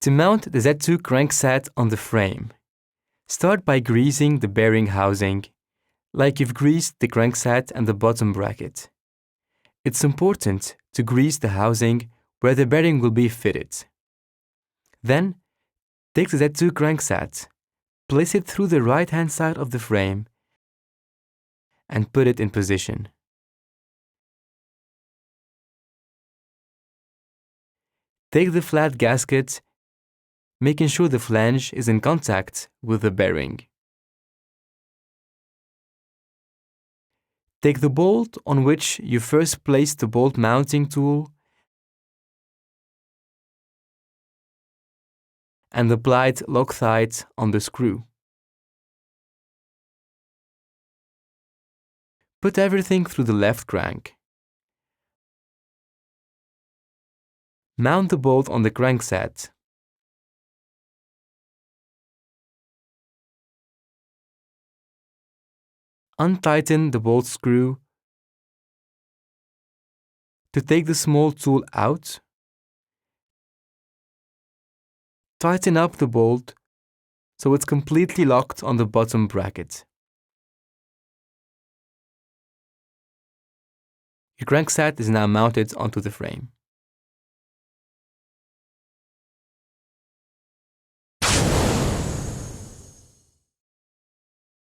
To mount the Z2 crankset on the frame, start by greasing the bearing housing, like you've greased the crankset and the bottom bracket. It's important to grease the housing where the bearing will be fitted. Then, take the Z2 crankset, place it through the right-hand side of the frame, and put it in position. Take the flat gasket, making sure the flange is in contact with the bearing. Take the bolt on which you first placed the bolt mounting tool and applied Loctite on the screw. Put everything through the left crank. Mount the bolt on the crankset. Untighten the bolt screw to take the small tool out. Tighten up the bolt so it's completely locked on the bottom bracket. Your crankset is now mounted onto the frame.